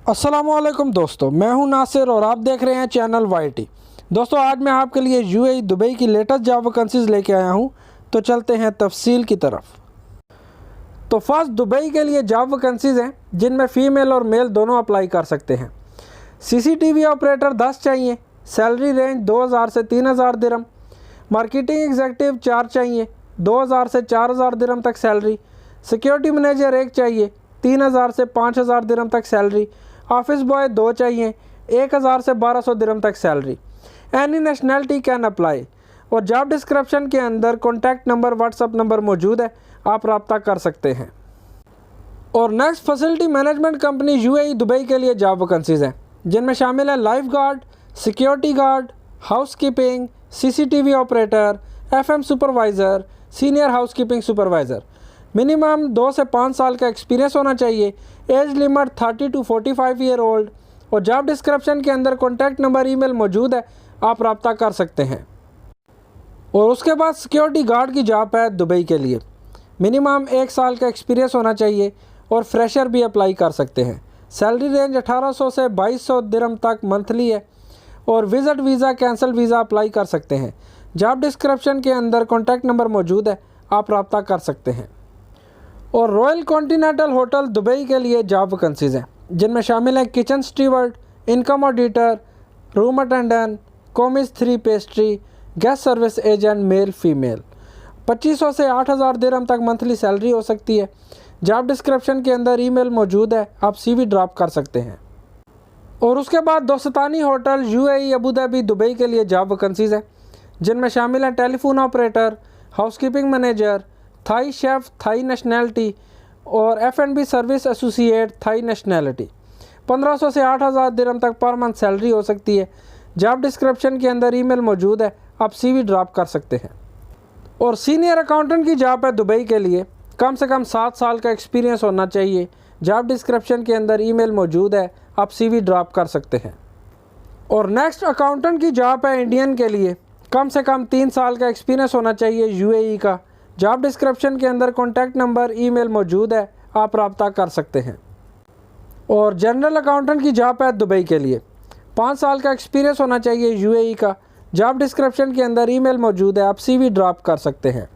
अस्सलामुअलैकुम दोस्तों, मैं हूं नासिर और आप देख रहे हैं चैनल YT। दोस्तों, आज मैं आपके लिए UAE दुबई की लेटेस्ट जॉब वैकेंसीज लेके आया हूं, तो चलते हैं तफसील की तरफ। तो फर्स्ट, दुबई के लिए जॉब वैकेंसीज हैं जिनमें फ़ीमेल और मेल दोनों अप्लाई कर सकते हैं। CCTV ऑपरेटर 10 चाहिए, सैलरी रेंज 2000 से 3000 दिरहम। मार्केटिंग एग्जीक्यूटिव 4 चाहिए, 2000 से 4000 दिरहम तक सैलरी। सिक्योरिटी मैनेजर 1 चाहिए, 3000 से 5000 दिरहम तक सैलरी। ऑफिस बॉय 2 चाहिए, 1000 से 1200 दिरहम तक salary. Any nationality can apply. और जॉब डिस्क्रिप्शन के अंदर कॉन्टैक्ट नंबर, व्हाट्सअप नंबर मौजूद है, आप रब्ता कर सकते हैं। और next, facility management company UAE Dubai के लिए जॉब वैकेंसीज हैं जिनमें शामिल है life guard, security guard, house keeping, CCTV operator, FM supervisor, senior house keeping supervisor. Minimum 2 से 5 साल का एक्सपीरियंस होना चाहिए। Age limit 30 to 45 year old. और जॉब डिस्क्रिप्शन के अंदर कॉन्टैक्ट नंबर, ईमेल मौजूद है, आप रब्ता कर सकते हैं। और उसके बाद सिक्योरिटी गार्ड की जॉब है दुबई के लिए। मिनिमम 1 साल का एक्सपीरियंस होना चाहिए और फ्रेशर भी अप्लाई कर सकते हैं। सैलरी रेंज 1800 से 2200 दिरहम तक मंथली है। और visit visa, cancel visa apply कर सकते हैं। जॉब डिस्क्रिप्शन के अंदर कॉन्टैक्ट नंबर मौजूद है, आप रब्ता कर सकते हैं। और रॉयल कॉन्टिनेंटल होटल दुबई के लिए जॉब वैकेंसीज हैं जिनमें शामिल हैं kitchen steward, income auditor, room attendant, commis 3 pastry, guest service agent, male female. 2500 से 8000 दिरहम तक मंथली सैलरी हो सकती है। जॉब डिस्क्रिप्शन के अंदर ईमेल मौजूद है, आप CV ड्रॉप कर सकते हैं। और उसके बाद Dusit Thani hotel UAE Abu Dhabi Dubai के लिए जॉब वैकेंसीज हैं जिनमें शामिल हैं telephone operator, housekeeping manager, Thai chef Thai nationality और F&B service associate Thai nationality. 1500 से 8000 दिरहम तक पर मंथ सैलरी हो सकती है। जॉब डिस्क्रिप्शन के अंदर ईमेल मौजूद है, आप CV ड्रॉप कर सकते हैं। और सीनियर अकाउंटेंट की जॉब है दुबई के लिए। कम से कम 7 साल का एक्सपीरियंस होना चाहिए। जॉब डिस्क्रिप्शन के अंदर ईमेल मौजूद है, आप CV ड्रॉप कर सकते हैं। और नेक्स्ट, अकाउंटेंट की जॉब है इंडियन के लिए। कम से कम 3 साल का एक्सपीरियंस होना चाहिए UAE का। जॉब डिस्क्रिप्शन के अंदर कॉन्टैक्ट नंबर, ईमेल मौजूद है, आप रब्ता कर सकते हैं। और जनरल अकाउंटेंट की जॉब है दुबई के लिए। 5 साल का एक्सपीरियंस होना चाहिए UAE का। जॉब डिस्क्रिप्शन के अंदर ईमेल मौजूद है, आप CV ड्रॉप कर सकते हैं।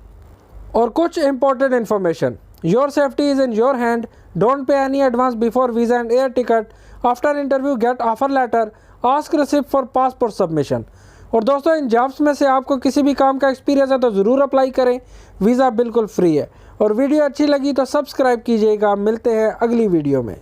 और कुछ important information, your safety is in your hand, don't pay any advance before visa and air ticket, after interview get offer letter, ask receipt for passport submission. और दोस्तों, इन जॉब्स में से आपको किसी भी काम का एक्सपीरियंस है तो ज़रूर अप्लाई करें, वीज़ा बिल्कुल फ्री है। और वीडियो अच्छी लगी तो सब्सक्राइब कीजिएगा। मिलते हैं अगली वीडियो में।